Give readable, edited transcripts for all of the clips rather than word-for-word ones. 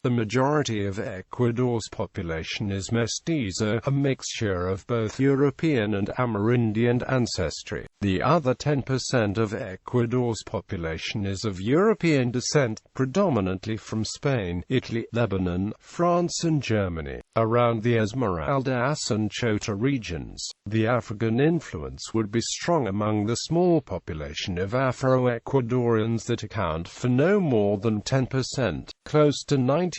The majority of Ecuador's population is mestizo, a mixture of both European and Amerindian ancestry. The other 10% of Ecuador's population is of European descent, predominantly from Spain, Italy, Lebanon, France and Germany. Around the Esmeraldas and Chota regions, the African influence would be strong among the small population of Afro-Ecuadorians that account for no more than 10%. Close to 95%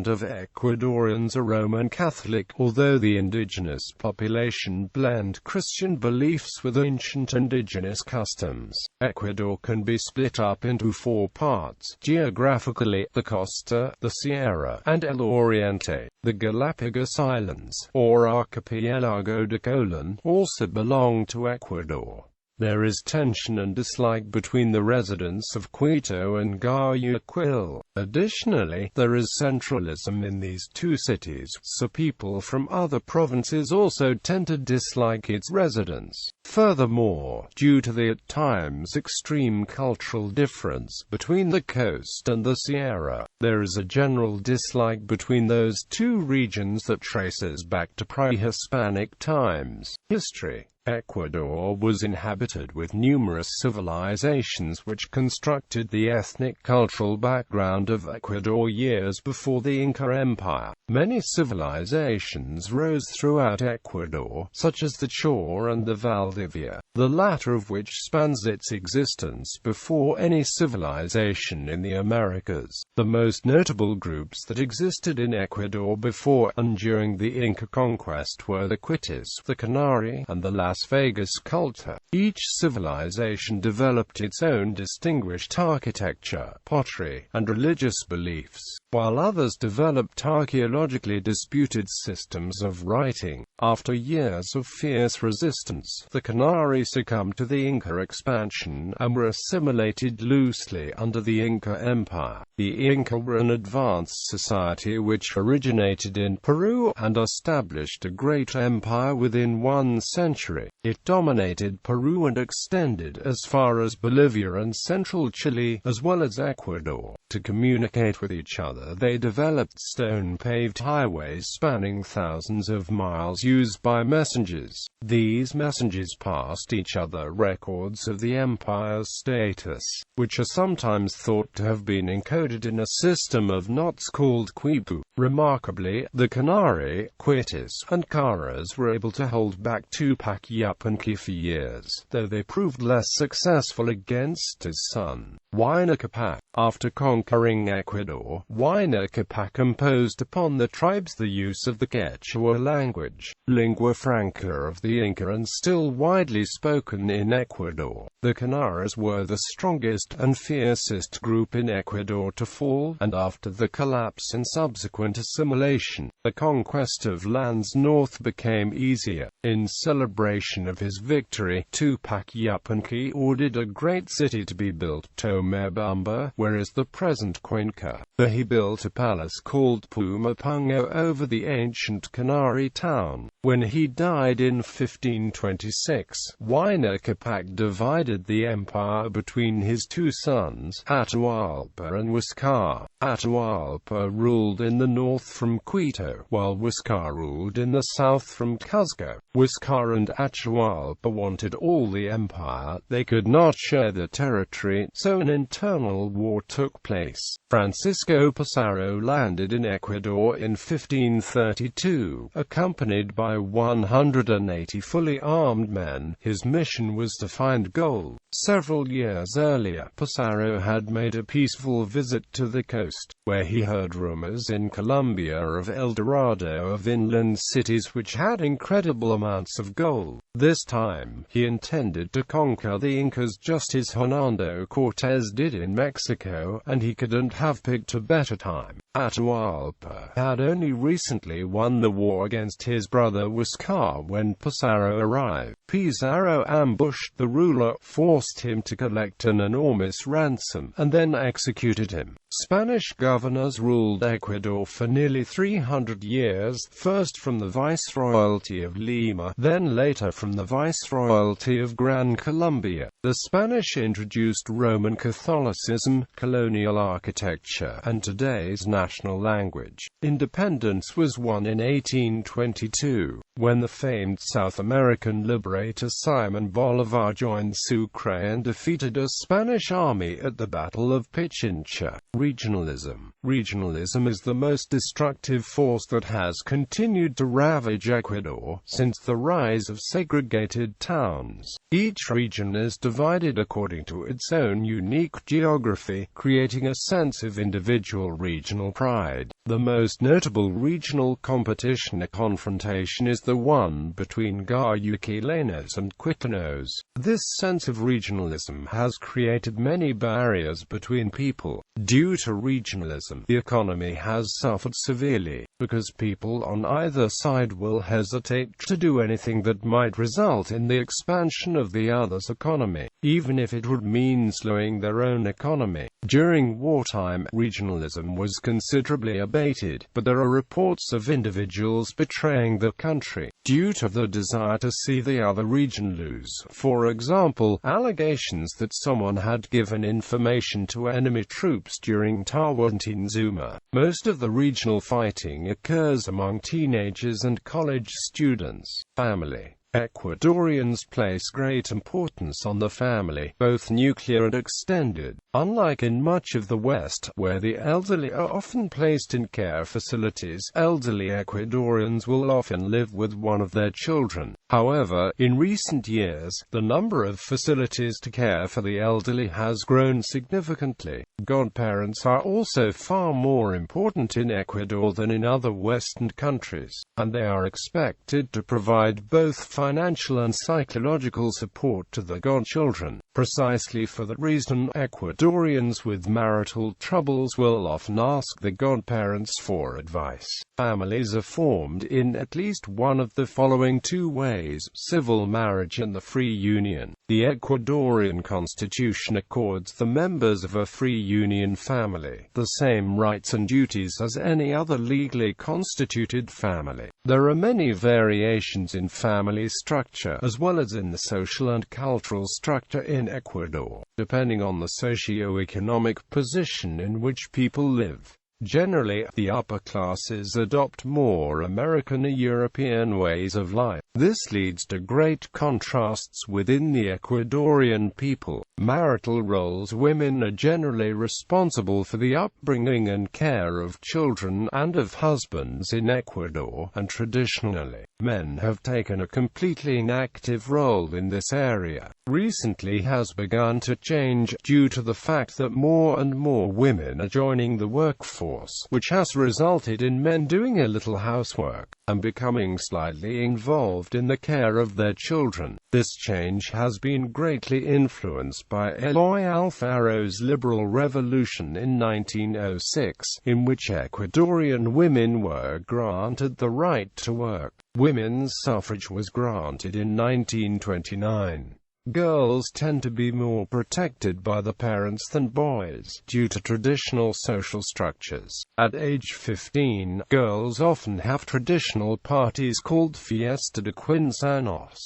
of Ecuadorians are Roman Catholic, although the indigenous population blend Christian beliefs with ancient indigenous customs. Ecuador can be split up into 4 parts, geographically: the Costa, the Sierra, and El Oriente. The Galapagos Islands, or Archipelago de Colón, also belong to Ecuador. There is tension and dislike between the residents of Quito and Guayaquil. Additionally, there is centralism in these two cities, so people from other provinces also tend to dislike its residents. Furthermore, due to the at times extreme cultural difference between the coast and the Sierra, there is a general dislike between those two regions that traces back to pre-Hispanic times. History. Ecuador was inhabited with numerous civilizations which constructed the ethnic cultural background of Ecuador years before the Inca Empire. Many civilizations rose throughout Ecuador, such as the Chora and the Valdivia, the latter of which spans its existence before any civilization in the Americas. The most notable groups that existed in Ecuador before and during the Inca conquest were the Quitis, the Canary, and the Las Vegas culture. Each civilization developed its own distinguished architecture, pottery, and religious beliefs, while others developed archaeologically disputed systems of writing. After years of fierce resistance, the Canary succumbed to the Inca expansion and were assimilated loosely under the Inca Empire. The Inca were an advanced society which originated in Peru and established a great empire within 1 century. It dominated Peru and extended as far as Bolivia and central Chile, as well as Ecuador. To communicate with each other, they developed stone-paved highways spanning thousands of miles used by messengers. These messengers passed each other records of the empire's status, which are sometimes thought to have been encoded in a system of knots called quipu. Remarkably, the Canary, Quitis, and Caras were able to hold back Tupac Yupanqui for years, though they proved less successful against his son, Huayna Capac. After conquering Ecuador, Huayna Capac imposed upon the tribes the use of the Quechua language, lingua franca of the Inca and still widely spoken in Ecuador. The Canaras were the strongest and fiercest group in Ecuador to fall, and after the collapse and subsequent assimilation, the conquest of lands north became easier. In celebration of his victory, Tupac Yupanqui ordered a great city to be built, Tomebamba, where is the present Cuenca. There he built a palace called Pumapungo over the ancient Canary town. When he died in 1526, Huayna Capac divided the empire between his 2 sons, Atahualpa and Huáscar. Atahualpa ruled in the north from Quito, while Huáscar ruled in the south from Cuzco. Huáscar and Atahualpa wanted all the empire. They could not share the territory, so an internal war took place. Francisco Pizarro landed in Ecuador in 1532, accompanied by 180 fully armed men. His mission was to find gold. Several years earlier, Pizarro had made a peaceful visit to the coast, where he heard rumors in Colombia of El Dorado of inland cities which had incredible amounts of gold. This time, he intended to conquer the Incas just as Hernando Cortés did in Mexico, and he couldn't have picked a better time. Atahualpa had only recently won the war against his brother Huáscar when Pizarro arrived. Pizarro ambushed the ruler, forced him to collect an enormous ransom, and then executed him. Spanish governors ruled Ecuador for nearly 300 years, first from the Viceroyalty of Lima, then later from the Viceroyalty of Gran Colombia. The Spanish introduced Roman Catholicism, colonial architecture, and today's national national language. Independence was won in 1822, when the famed South American liberator Simon Bolivar joined Sucre and defeated a Spanish army at the Battle of Pichincha. Regionalism. Regionalism is the most destructive force that has continued to ravage Ecuador since the rise of segregated towns. Each region is divided according to its own unique geography, creating a sense of individual regional pride. The most notable regional competition or confrontation is the one between Guayaquileños and Quitanos. This sense of regionalism has created many barriers between people. Due to regionalism, the economy has suffered severely, because people on either side will hesitate to do anything that might result in the expansion of the other's economy, even if it would mean slowing their own economy. During wartime, regionalism was considerably abated, but there are reports of individuals betraying the country due to the desire to see the other region lose. For example, allegations that someone had given information to enemy troops during Tawantinzuma. Most of the regional fighting occurs among teenagers and college students. Family. Ecuadorians place great importance on the family, both nuclear and extended. Unlike in much of the West, where the elderly are often placed in care facilities, elderly Ecuadorians will often live with one of their children. However, in recent years, the number of facilities to care for the elderly has grown significantly. Godparents are also far more important in Ecuador than in other Western countries, and they are expected to provide both financial and psychological support to the godchildren. Precisely for that reason, Ecuadorians with marital troubles will often ask the godparents for advice. Families are formed in at least one of the following two ways: civil marriage and the free union. The Ecuadorian constitution accords the members of a free union family the same rights and duties as any other legally constituted family. There are many variations in family structure, as well as in the social and cultural structure in Ecuador, depending on the socio-economic position in which people live. Generally, the upper classes adopt more American or European ways of life. This leads to great contrasts within the Ecuadorian people. Marital roles: women are generally responsible for the upbringing and care of children and of husbands in Ecuador, and traditionally, men have taken a completely inactive role in this area. Recently has begun to change, due to the fact that more and more women are joining the workforce, which has resulted in men doing a little housework, and becoming slightly involved in the care of their children. This change has been greatly influenced by Eloy Alfaro's liberal revolution in 1906, in which Ecuadorian women were granted the right to work. Women's suffrage was granted in 1929. Girls tend to be more protected by the parents than boys, due to traditional social structures. At age 15, girls often have traditional parties called Fiesta de Quinceaños.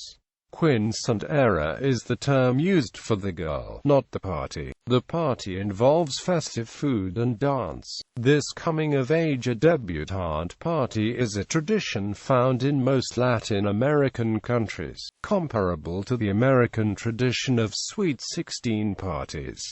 Quinceañera is the term used for the girl, not the party. The party involves festive food and dance. This coming-of-age or debutante party is a tradition found in most Latin American countries, comparable to the American tradition of Sweet 16 parties.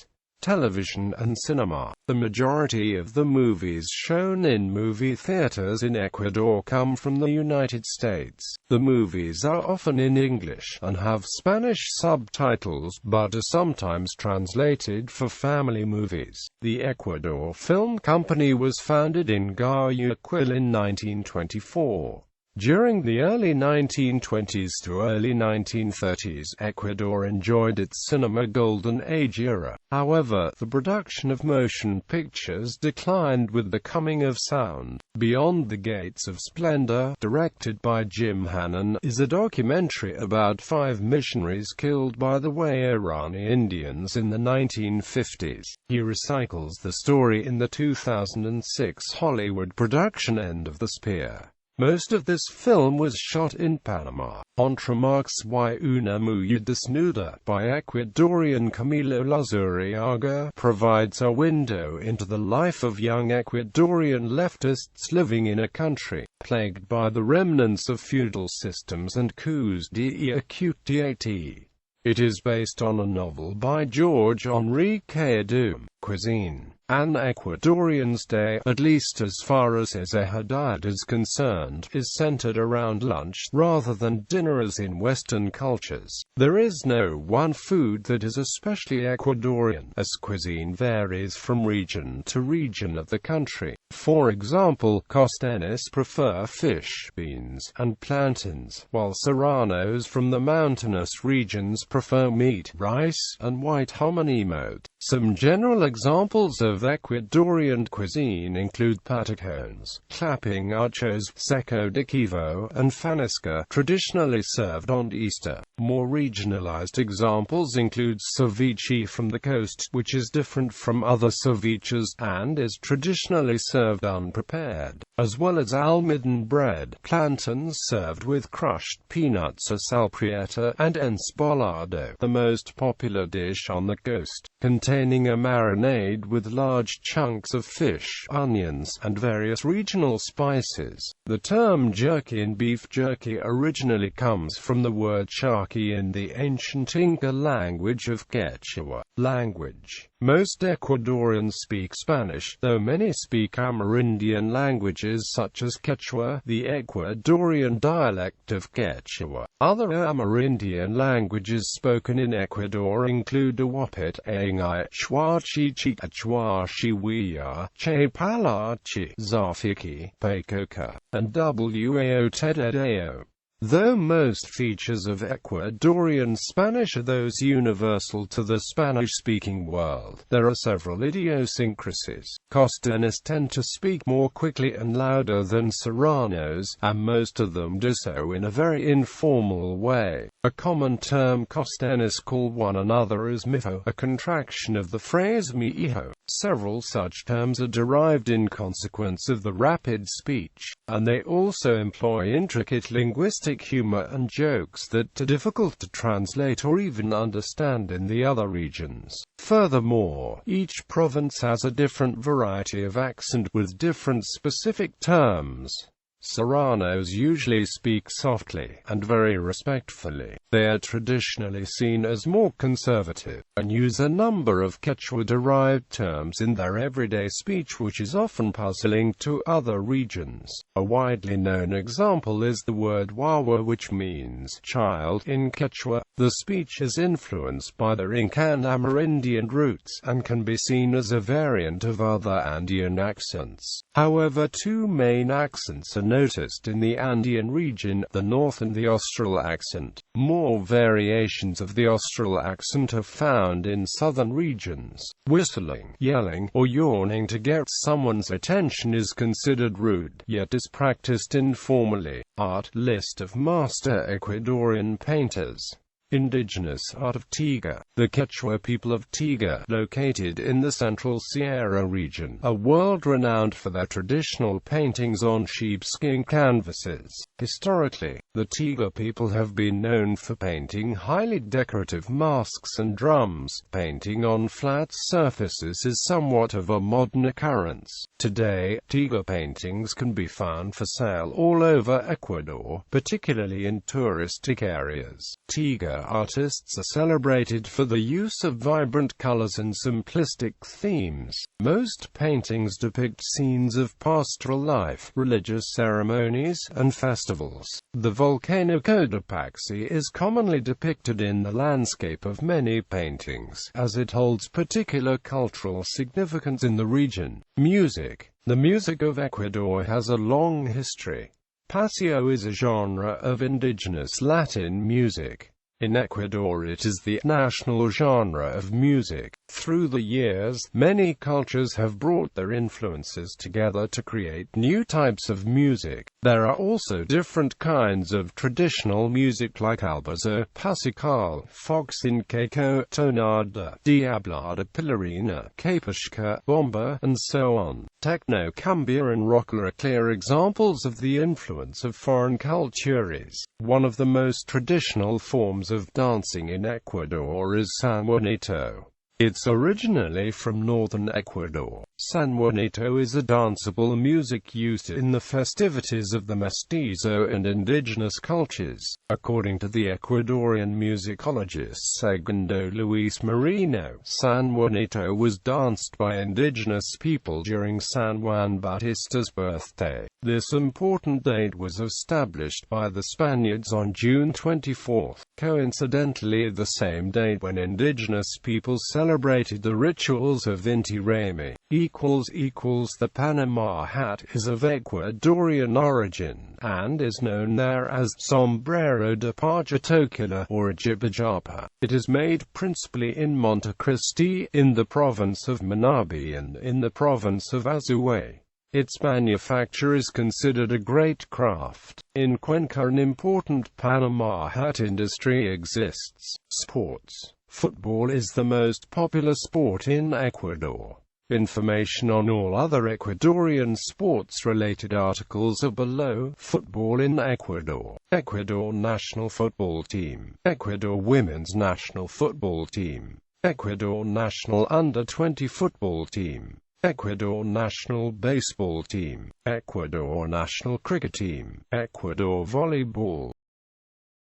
Television and cinema. The majority of the movies shown in movie theaters in Ecuador come from the United States. The movies are often in English, and have Spanish subtitles, but are sometimes translated for family movies. The Ecuador Film Company was founded in Guayaquil in 1924. During the early 1920s to early 1930s, Ecuador enjoyed its cinema golden age era. However, the production of motion pictures declined with the coming of sound. Beyond the Gates of Splendor, directed by Jim Hannon, is a documentary about 5 missionaries killed by the Waorani Indians in the 1950s. He recycles the story in the 2006 Hollywood production End of the Spear. Most of this film was shot in Panama. Entre marques y una muy desnuda by Ecuadorian Camilo Luzuriaga provides a window into the life of young Ecuadorian leftists living in a country plagued by the remnants of feudal systems and coups d'état. It is based on a novel by George-Henri Cayadum, Cuisine, an Ecuadorian's Day, at least as far as Esmeraldas is concerned, is centered around lunch rather than dinner as in Western cultures. There is no one food that is especially Ecuadorian, as cuisine varies from region to region of the country. For example, costeños prefer fish, beans, and plantains, while serranos from the mountainous regions prefer meat, rice, and white hominy mode. Some general examples of Ecuadorian cuisine include patacones, clapping achos, seco de chivo, and fanesca, traditionally served on Easter. More regionalized examples include ceviche from the coast, which is different from other ceviches, and is traditionally served unprepared, as well as almidón bread, plantains served with crushed peanuts, a salprieta, and encebollado, the most popular dish on the coast, containing a marinade with large chunks of fish, onions, and various regional spices. The term jerky in beef jerky originally comes from the word charqui in the ancient Inca language of Quechua language. Most Ecuadorians speak Spanish, though many speak Amerindian languages such as Quechua, the Ecuadorian dialect of Quechua. Other Amerindian languages spoken in Ecuador include Awapit, Angay, Chhuachichi, Achhuachihuia, Chapalachi, Zafiki, Pacoca, and Wao Tedadeo. Though most features of Ecuadorian Spanish are those universal to the Spanish-speaking world, there are several idiosyncrasies. Costeños tend to speak more quickly and louder than serranos, and most of them do so in a very informal way. A common term costeños call one another is mijo, a contraction of the phrase mi hijo. Several such terms are derived in consequence of the rapid speech, and they also employ intricate linguistic humor and jokes that are difficult to translate or even understand in the other regions. Furthermore, each province has a different variety of accent with different specific terms. Serranos usually speak softly and very respectfully. They are traditionally seen as more conservative, and use a number of Quechua-derived terms in their everyday speech, which is often puzzling to other regions. A widely known example is the word wawa, which means child in Quechua. The speech is influenced by their Inca and Amerindian roots, and can be seen as a variant of other Andean accents. However, two main accents are noticed in the Andean region, the North and the Austral accent. More variations of the Austral accent are found in southern regions. Whistling, yelling, or yawning to get someone's attention is considered rude, yet is practiced informally. Art. List of master Ecuadorian painters. Indigenous art of Tiga. The Quechua people of Tiga, located in the central Sierra region, are world-renowned for their traditional paintings on sheepskin canvases. Historically, the Tiga people have been known for painting highly decorative masks and drums. Painting on flat surfaces is somewhat of a modern occurrence. Today, Tiga paintings can be found for sale all over Ecuador, particularly in touristic areas. Tiga artists are celebrated for the use of vibrant colors and simplistic themes. Most paintings depict scenes of pastoral life, religious ceremonies, and festivals. The volcano Cotopaxi is commonly depicted in the landscape of many paintings, as it holds particular cultural significance in the region. Music. The music of Ecuador has a long history. Paseo is a genre of indigenous Latin music. In Ecuador it is the national genre of music. Through the years, many cultures have brought their influences together to create new types of music. There are also different kinds of traditional music like albazo, pasical, foxinqueco, tonada, diablada, pilarina, capushka, bomba, and so on. Techno, cumbia and rock are clear examples of the influence of foreign cultures. One of the most traditional forms of dancing in Ecuador is San Juanito. It's originally from northern Ecuador. San Juanito is a danceable music used in the festivities of the mestizo and indigenous cultures. According to the Ecuadorian musicologist Segundo Luis Moreno, San Juanito was danced by indigenous people during San Juan Bautista's birthday. This important date was established by the Spaniards on June 24, coincidentally the same date when indigenous people celebrated the rituals of Inti Raymi. The Panama hat is of Ecuadorian origin, and is known there as sombrero de paja toquilla or jibajapa. It is made principally in Montecristi, in the province of Manabí and in the province of Azuay. Its manufacture is considered a great craft. In Cuenca an important Panama hat industry exists. Sports. Football is the most popular sport in Ecuador. Information on all other Ecuadorian sports-related articles are below. Football in Ecuador. Ecuador national football team. Ecuador women's national football team. Ecuador national under-20 football team. Ecuador national baseball team. Ecuador national cricket team. Ecuador volleyball.